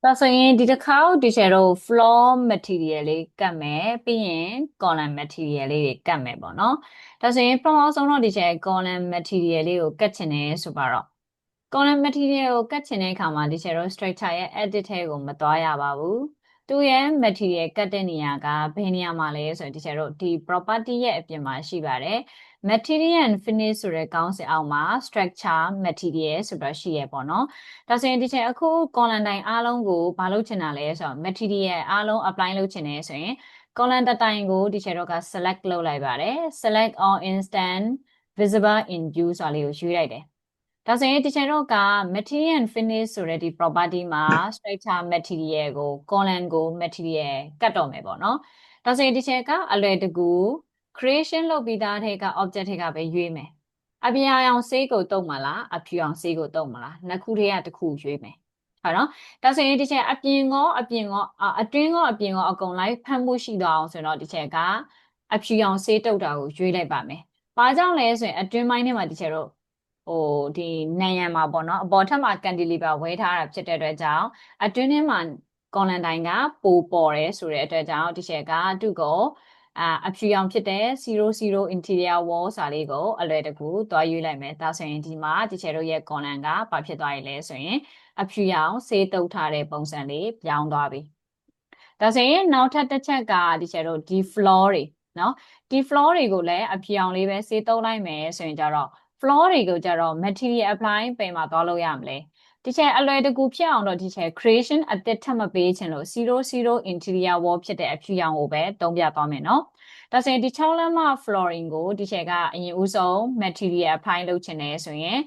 ဒါဆိုရင်ဒီတစ်ခါဒီချေတို့ floor material လေးကတ်မယ်ပြီးရင် column material လေးတွေကတ်မယ်ပေါ့နော်ဒါဆိုရင်ပထမဆုံးတော့ဒီချေ column material လေးကိုကတ်ချင်တယ်ဆိုပါတော့ column material ကိုကတ်ချင်တဲ့အခါမှာဒီချေတို့ structure ရဲ့ edit ထဲကိုမသွားရပါဘူးသူရဲ့ material ကတ်တဲ့နေရာကဘယ်နေရာမှာလဲဆိုရင်ဒီချေတို့ဒီ property ရဲ့အပြင်မှာရှိပါတယ်material and finish ဆိုတဲ့ခေါင်းစဉ်အောက်မှာ structure material ဆိုတော့ရှိရပေါ့နော်ဒါဆိုရင်ဒီချက်အခု column တိုင်းအားလုံးကိုဘာလုပ်ချင်တာလဲဆိုတော့ material အားလုံး apply လုပ်ချင်တယ်ဆိုရင် column တစ်တိုင်းကိုဒီချက်တော့က select လုပ်လိုက်ပါတယ် select all instant visible in view ဆိုတာလေးကိုရွေးလိုက်တယ်ဒါဆိုရင်ဒီချက်တော့က material and finish ဆိုတဲ့ဒီ property မှာ structure material ကို column ကို material ကတ်တော့မယ်ပေါ့နော်ဒါဆိုရင်ဒီချက်ကအလွယ်တကူ creation လုပ်ပြီးသားတဲ့က object တွေကပဲရွေးမယ်အပြင်အောင်ဆေးကိုတုံးမလားအဖြူအောင်ဆေးကိုတုံးမလားနှစ်ခုတည်းကတစ်ခုရွေးမယ်ဟုတ်နော်ဒါဆိုရင်ဒီချက်အပြင်ရောအတွင်းရောအကုန်လိုက်ဖမ်းမှုရှိတော့အောင်ဆိုတော့ဒီချက်ကအဖြူအောင်ဆေးတုပ်တာကိုရွေးလိုက်ပါမယ်ဘာကြောင့်လဲဆိုရင်အတွင်းပိုင်းထဲမှာဒီချက်တော့ဒီနံရံမှာပေါ့နော်အပေါ်ထက်မှာ cantilever ဝဲထားတာဖြစ်တဲ့အတွက်ကြောင့်အတွင်းထဲမှာ column တိုင်းကပိုပေါ်တယ်ဆိုတဲ့အတွက်ကြောင့်ဒီချက်ကသူ့ကိုအဖြူရောင်ဖြစ်တဲ့00 interior wall စာလေးကိုအလွယ်တကူသွားရွေးလိုက်မယ်ဒါဆိုရင်ဒီမှာဒီချေတို့ရဲ့ column ကဘာဖြစ်သွားရလဲဆိုရင်အဖြူရောင်ဆေးတုပ်ထားတဲ့ပုံစံလေးပြောင်းသွားပြီဒါဆိုရင်နောက်ထပ်တစ်ချက်ကဒီချေတို့ဒီ floor တွေနော်ဒီ floor တွေကိုလည်းအဖြူရောင်လေးပဲဆေးတုပ်လိုက်မယ်ဆိုရင်ကြတော့ floor တွေကိုကြတော့ material apply ပင်မှာသွားလို့ရမလဲဒီချက်အလွယ်တကူဖြစ်အောင်တော့ဒီချက် creation အသစ်ထပ်မပေးချင်လို့00 interior wall ဖြစ်တဲ့အဖြူရောင်ကိုပဲတုံးပြသွားမယ်နော်ဒါဆိုရင်ဒီ6လမ်းမ flooring ကိုဒီချက်ကအရင်ဦးဆုံး material apply လုပ်ချင်တယ်ဆိုရင်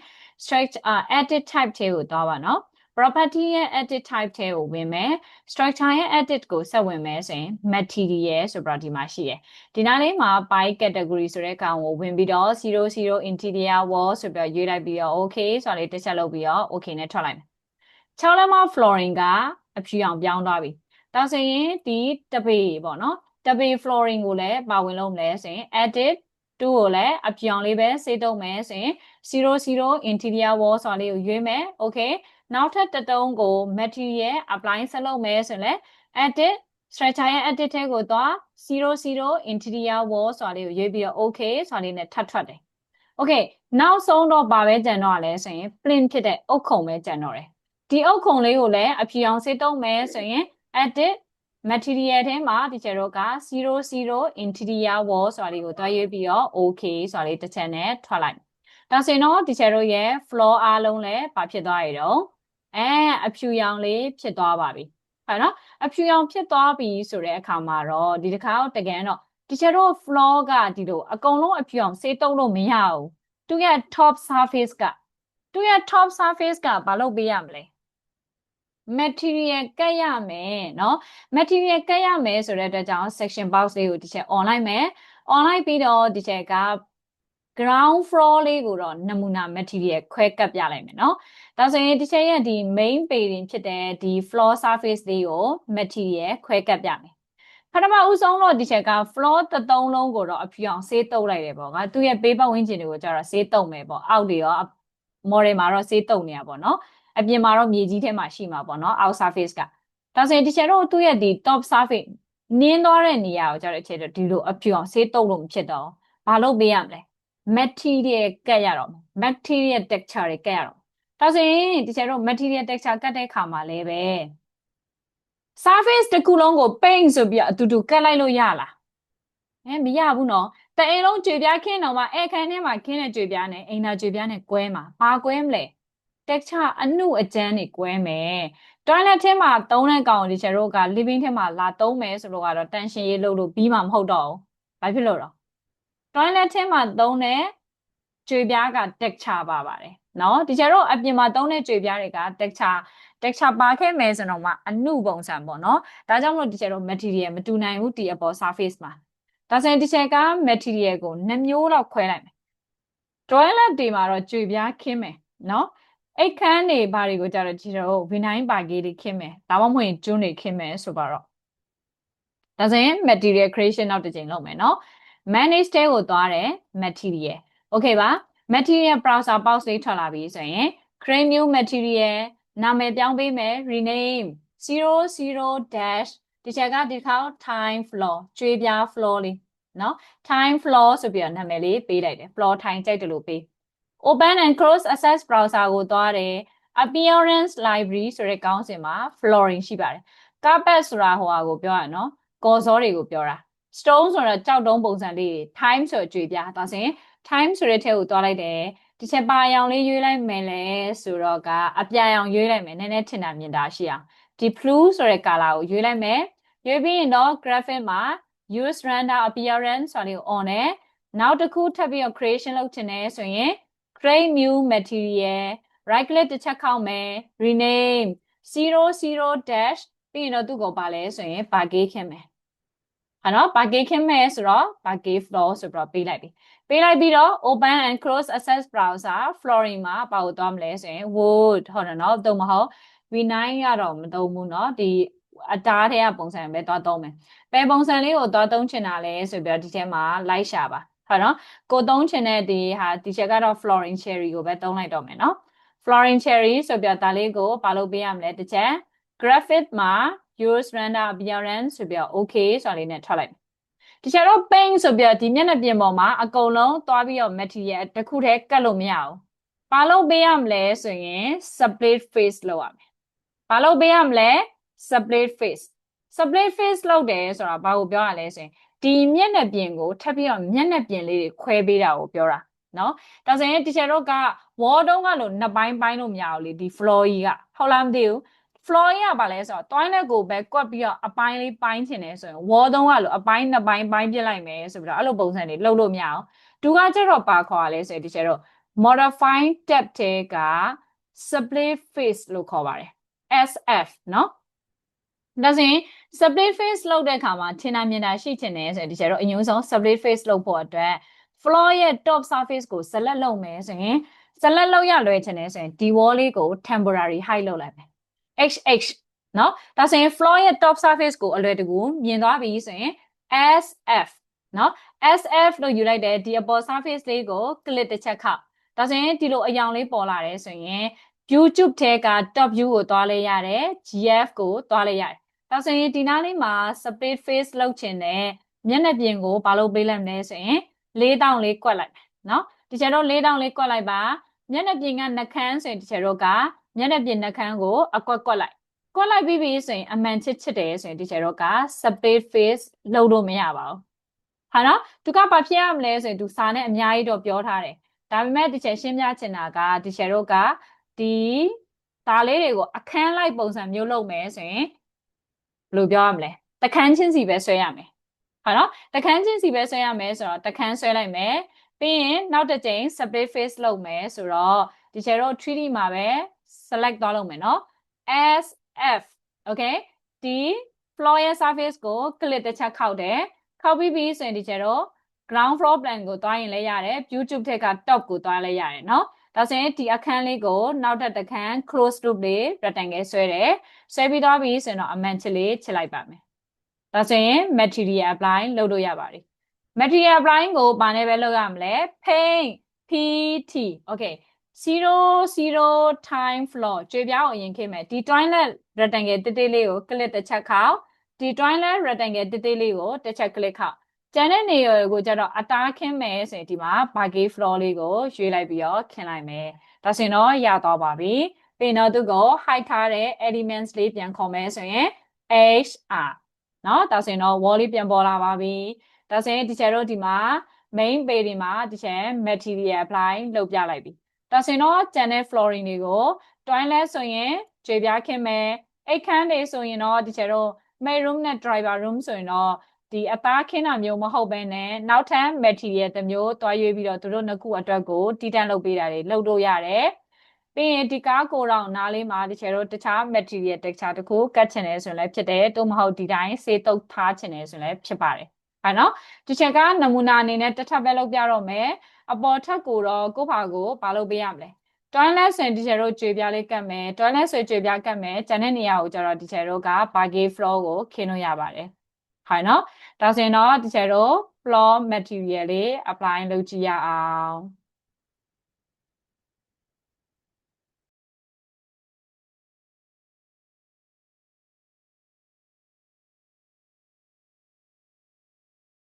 structure edit type ထဲကိုသွားပါနော် property ရဲ့ edit type ထဲကိုဝင်မယ် structure ရဲ့ edit ကိုဆက်ဝင်မယ်ဆိုရင် material ဆိုပြီးတော့ဒီမှာရှိတယ်ဒီနားလေးမှာ by category ဆိုတဲ့ကောင်ကိုဝင်ပြီးတော့00 interior wall ဆိုပြီးတော့ရွေးလိုက်ပြီးတော့ okay ဆိုတော့လေးတစ်ချက်လုပ်ပြီးတော့ okay နဲ့ထွက်လိုက်မယ်6လမ်းမ flooring ကအဖြူအောင်ပြောင်းသွားပြီဒါဆိုရင်ဒီတပေပေါ့နော်တပေ flooring ကိုလည်းပါဝင်လို့မလဲဆိုရင် edit 2ကိုလည်းအဖြူအောင်လေးပဲစေးတုံးမယ်ဆိုရင်00 interior wall ဆိုတာလေးကိုရွေးမယ် okay နောက်ထပ်တစ်တုံးကို material apply ဆက်လုပ်မယ်ဆိုရင်လည်း edit structure ရဲ့ edit ထဲကိုသွား00 interior wall ဆိုတာလေးကိုရွေးပြီးတော့ okay ဆိုတာလေးနဲ့ထပ်ထွက်တယ် okay နောက်ဆုံးတော့ဘာပဲကြံတော့လဲဆိုရင် plain ဖြစ်တဲ့အုတ်ခုံပဲကြံတော့တယ်ဒီအုတ်ခုံလေးကိုလည်းအဖြူအောင်စေးတုံးမယ်ဆိုရင် edit material ထဲမှာဒီကျတော့က00 interior wall ဆိုတာလေးကိုတွားရွေးပြီးတော့ okay ဆိုတာလေးတစ်ချက်နဲ့ထွက်လိုက်ဒါဆိုရင်တော့ဒီကျတော့ရဲ့ floor အားလုံးလည်းဘာဖြစ်သွားရတော့အဖြူရောင်လေးဖြစ်သွားပါပြီဟုတ်နော်အဖြူရောင်ဖြစ်သွားပြီဆိုတဲ့အခါမှာတော့ဒီတစ်ခါတော့တကယ်တော့ဒီကျတော့ floor ကဒီလိုအကုန်လုံးအဖြူရောင်စေးတုံးလို့မရဘူးသူရဲ့ top surface ကဘာလုပ်ပေးရမလဲmaterial ကတ်ရမယ်เนาะ material ကတ်ရမယ်ဆိုတဲ့အတွက်ကြောင့် section box လေးကိုဒီချက် on လိုက်မယ် on လိုက်ပြီးတော့ဒီချက်က ground floor လေးကိုတော့နမူနာ material ခွဲကတ်ပြလိုက်မယ်เนาะဒါဆိုရင်ဒီချက်ရဲ့ဒီ main paving ဖြစ်တဲ့ဒီ floor surface လေးကို material ခွဲကတ်ပြမယ်ပထမဦးဆုံးတော့ဒီချက်က floor တစ်သုံးလုံးကိုတော့အဖြူအောင်ဆေးတုပ်လိုက်တယ်ပေါ့ကသူရဲ့ဘေးပတ်ဝန်းကျင်တွေကိုကျတော့ဆေးတုပ်မယ်ပေါ့အောက်တွေရော model မှာတော့ဆေးတုပ်နေတာပေါ့เนาะအပြင်မှာတော့မြေကြီးထဲမှာရှိမှာပေါ့နော် out surface ကဒါဆိုရင်ဒီချက်တော့သူ့ရဲ့ဒီ top surface နင်းသွားတဲ့နေရာကိုကျတော့ချက်တော့ဒီလိုအဖြူအောင်ဆေးတုပ်လို့မဖြစ်တော့ဘာလုပ်ပေးရမလဲ material ကတ်ရတော့ material texture တွေကတ်ရတော့ဒါဆိုရင်ဒီချက်တော့ material texture ကတ်တဲ့အခါမှာလည်းပဲ surface တစ်ခုလုံးကို paint ဆိုပြီးအတူတူကတ်လိုက်လို့ရလားမရဘူးနော်တအိမ်လုံးကြွေပြားခင်းတော့မှအခန်းထဲမှာခင်းတဲ့ကြွေပြားနဲ့အိမ်သာကြွေပြားနဲ့ကွဲမှာဘာကွဲမလဲ texture အနှုတ်အကျန်းတွေကွဲမယ် toilet ထဲမှာသုံးတဲ့ကောင်ဒီချက်တို့က living ထဲမှာလာသုံးမယ်ဆိုတော့ကတော့တန်ရှင်းရေးလုပ်လို့ပြီးမှမဟုတ်တော့ဘူးဘာဖြစ်လို့တော့ toilet ထဲမှာသုံးတဲ့ကြွေပြားက texture ပါပါတယ်နော်ဒီချက်တို့အပြင်မှာသုံးတဲ့ကြွေပြားတွေက texture ပါခဲ့မယ်ဆိုတော့မှအနှုတ်ပုံစံပေါ့နော်ဒါကြောင့်မလို့ဒီချက်တို့ material မတူနိုင်ဘူးဒီအပေါ် surface မှာဒါဆိုရင်ဒီချက်က material ကို2မျိုးလောက်ခွဲလိုက်မယ် toilet တွေမှာတော့ကြွေပြားခင်းမယ်နော်အိတ်ခမ်းတွေဘာတွေကိုကြတော့ဒီတော့ဗီနိုင်းပါကေးတွေခင်းမယ်ဒါမှမဟုတ်ရင်ကျွန်းတွေခင်းမယ်ဆိုပါတော့ဒါဆိုရင် material creation နောက်တစ်ချိန်လုပ်မယ်နော် manage တဲကိုသွားတယ် material okay ပါ material browser box လေးထွက်လာပြီဆိုရင် create new material နာမည်ပြောင်းပေးမယ် rename 00 dash ဒီချက်ကဒီခေါက် time floor ကျွေးပြား floor လေးနော် time floor ဆိုပြီးတော့နာမည်လေးပေးလိုက်တယ် floor time ကြိုက်တယ်လို့ပေး open and close access browser ကိုသွားတယ် appearance library ဆိုတဲ့ခေါင်းစဉ်မှာ flooring ရှိပါတယ် carpet ဆိုတာဟိုဟာကိုပြောရနော်ကော်စောတွေကိုပြောတာ stone ဆိုတော့ကြောက်တုံးပုံစံလေး time ဆိုကြွေပြဒါဆိုရင် time ဆိုတဲ့ထဲကိုသွားလိုက်တယ်ဒီချက်ပါရောင်လေးရွေးလိုက်မယ်လဲဆိုတော့ကအပြာရောင်ရွေးလိုက်မယ်နည်းနည်းထင်တာမြင်တာရှိအောင်ဒီ blue ဆိုတဲ့ color ကိုရွေးလိုက်မယ်ရွေးပြီးရင်တော့ graphic မှာ use render appearance ဆိုတာလေးကို on တယ်နောက်တစ်ခုထပ်ပြီးတော့ creation လုပ်ချင်တယ်ဆိုရင် create new material right click တစ်ချက်ခောက်မယ် rename 00 dash ပြီးရင်တော့သူ့ကိုပါလဲဆိုရင် package ခင်မယ်ဟာနော် package ခင်မယ်ဆိုတော့ package floor ဆိုပြီးတော့ပေးလိုက်ပြီပေးလိုက်ပြီးတော့ open and close access browser flooring မှာပါကိုသွားမလဲဆိုရင် wood ဟုတ်တယ်နော်တော့မဟုတ် v9 ကတော့မသုံးဘူးเนาะဒီအတားထဲကပုံစံပဲသွားသုံးမယ်ဘယ်ပုံစံလေးကိုသွားသုံးချင်တာလဲဆိုပြီးတော့ဒီထဲမှာလိုက်ရှာပါဟုတ်နော်ကိုသုံးချင်တဲ့ဒီဟာဒီချက်ကတော့ flooring cherry ကိုပဲသုံးလိုက်တော့မယ်เนาะ flooring cherry ဆိုပြီးတော့ဒါလေးကိုဘာလို့ပေးရမလဲတစ်ချက် graphic မှာ use render appearance ဆိုပြီးတော့ okay ဆိုတာလေးနဲ့ထွက်လိုက်ဒီချက်တော့ paint ဆိုပြီးတော့ဒီမျက်နှာပြင်ပေါ်မှာအကုန်လုံးသွားပြီးတော့ material တစ်ခုတည်းကတ်လို့မရဘူးဘာလို့ပေးရမလဲဆိုရင် split face လုပ်ရမယ်ဘာလို့ပေးရမလဲ split face split face လုပ်တယ်ဆိုတာဘာကိုပြောရလဲဆိုရင်ဒီမျက်နှာပြင်ကိုထပ်ပြီးတော့မျက်နှာပြင်လေးတွေခွဲပေးတာကိုပြောတာနော်ဒါဆိုရင် teacher တို့က wall တုံးကလို့နှစ်ပိုင်းပိုင်းလို့မရဘူးလေဒီ floor ကြီးကဟုတ်လားမသိဘူး floor ကြီးကဘာလဲဆိုတော့တွိုင်းလက်ကိုပဲကွက်ပြီးတော့အပိုင်းလေးပိုင်းချင်တယ်ဆိုရင် wall တုံးကလို့အပိုင်းနှစ်ပိုင်းပိုင်းပြစ်လိုက်မယ်ဆိုပြီးတော့အဲ့လိုပုံစံတွေလုပ်လို့မရအောင်သူကကျတော့ပါခေါ်ရလဲဆိုရင် teacher တို့ modify tab တဲက split face လို့ခေါ်ပါတယ် SF နော်ဒါဆိုရင် split face လုပ်တဲ့အခါမှာထင်တာမြင်တာရှိချင်တယ်ဆိုရင်ဒီကျတော့အရင်ဆုံး split face လုပ်ဖို့အတွက် floor ရဲ့ top surface ကို select လုပ်မယ်ဆိုရင် select လုပ်ရလွယ်ချင်တယ်ဆိုရင်ဒီ wall လေးကို temporary height လုပ်လိုက်မယ် HH နော်ဒါဆိုရင် floor ရဲ့ top surface ကိုအလွယ်တကူမြင်သွားပြီဆိုရင် SF နော် SF လို့ယူလိုက်တယ်ဒီအပေါ် surface လေးကို click တစ်ချက်ခောက်ဒါဆိုရင်ဒီလိုအယောင်လေးပေါ်လာတယ်ဆိုရင် YouTube ထဲက top view ကိုသွားလဲရတယ် GF ကိုသွားလဲရတယ်ဒါဆိုရင်ဒီနားလေးမှာ split face လုပ်ချင်တဲ့မျက်နှာပြင်ကိုဘာလို့ပေးလိုက်မလဲဆိုရင်4000လေးကွက်လိုက်မယ်နော်ဒီချက်တော့4000လေးကွက်လိုက်ပါမျက်နှာပြင်ကနှခမ်းဆိုရင်ဒီချက်တော့ကမျက်နှာပြင်နှခမ်းကိုအကွက်ကွက်လိုက်ပြီးပြီဆိုရင်အမှန်ချစ်တယ်ဆိုရင်ဒီချက်တော့က split face လုပ်လို့မရပါဘူးဟာနော်သူကဘာဖြစ်ရမလဲဆိုရင်သူစာနဲ့အများကြီးတော့ပြောထားတယ်ဒါပေမဲ့ဒီချက်ရှင်းပြချင်တာကဒီချက်တော့ကဒီဒါလေးတွေကိုအခန်းလိုက်ပုံစံမျိုးလုပ်မယ်ဆိုရင်ဘယ်လိုပြောရမလဲတခန်းချင်းစီပဲဆွဲရမယ်ဟာနော်တခန်းချင်းစီပဲဆွဲရမယ်ဆိုတော့တခန်းဆွဲလိုက်မယ်ပြီးရင်နောက်တစ်ကြိမ် split face လုပ်မယ်ဆိုတော့ဒီချက်တော့ 3D မှာပဲ select သွားလုပ်မယ်နော် SF okay ဒီ floor ရဲ့ surface ကို click တစ်ချက်ခောက်တယ်ခောက်ပြီးပြီဆိုရင်ဒီချက်တော့ ground floor plan ကိုသွားရင်လည်းရတယ် YouTube ထက်က top ကိုသွားလည်းရတယ်နော်ဒါဆိုရင်ဒီအခန်းလေးကိုနောက်ထပ်တစ်ခန်း close loop လေး rectangle ဆွဲတယ်ဆွဲပြီးသွားပြီဆိုရင်တော့အမှန်ချစ်လေးချစ်လိုက်ပါမယ်ဒါဆိုရင် material apply လုပ်လို့ရပါတယ် material apply ကိုဘာနဲ့ပဲလုပ်ရမလဲ paint PT okay 00 time floor ကြွေပြားကိုအရင်ခေတ်မယ်ဒီ toilet rectangle တိတိလေးကို click တစ်ချက်ခောက်ဒီ toilet rectangle တိတိလေးကိုတစ်ချက် click ခောက်ကျန်တဲ့နေရာကိုကျတော့အသားခင်းမယ်ဆိုရင်ဒီမှာ baggage floor လေးကိုရွေးလိုက်ပြီးတော့ခင်းလိုက်မယ်ဒါဆိုရင်တော့ရသွားပါပြီပြီးတော့သူကို hide ထားတဲ့ elements လေးပြန်ခေါ်မယ်ဆိုရင် HR เนาะဒါဆိုရင်တော့ wall လေးပြန်ပေါ်လာပါပြီဒါဆိုရင်ဒီချက်တို့ဒီမှာ main page ဒီမှာဒီချက် material apply လုပ်ပြလိုက်ပြီဒါဆိုရင်တော့ကျန်တဲ့ flooring တွေကို toilet ဆိုရင်ကြွေပြားခင်းမယ်အိတ်ခမ်းတွေဆိုရင်တော့ဒီချက်တို့ main room နဲ့ driver room ဆိုရင်တော့ဒီအသားခင်းတာမျိုးမဟုတ်ဘဲနဲ့နောက်ထပ် material တစ်မျိုးတွားရွေးပြီးတော့သူတို့နှစ်ခုအတွက်ကိုတီးတန့်လုပ်ပေးတာတွေလုပ်လို့ရတယ်ပြီးရင်ဒီကားကိုတော့နားလေးမှာဒီချက်တော့တခြား material texture တခုကတ်ချင်တယ်ဆိုရင်လည်းဖြစ်တယ်တို့မဟုတ်ဒီတိုင်းစေးတုပ်ထားချင်တယ်ဆိုရင်လည်းဖြစ်ပါတယ်ဟာနော်ဒီချက်ကနမူနာအနေနဲ့တစ်ထပ်ပဲလုပ်ပြတော့မယ်အပေါ်ထပ်ကိုတော့ကိုယ့်ဘာကိုဘာလုပ်ပေးရမလဲ toilet ဆိုရင်ဒီချက်တော့ကြွေပြားလေးကတ်မယ် toilet ဆိုကြွေပြားကတ်မယ်ကျန်တဲ့နေရာကိုကျတော့ဒီချက်တော့က baggage floor ကိုခင်းလို့ရပါတယ်ဟာနော်ဒါဆိုရင်တော့ဒီချက်တော့ floor material လေး apply လုပ်ကြည့်ရအောင်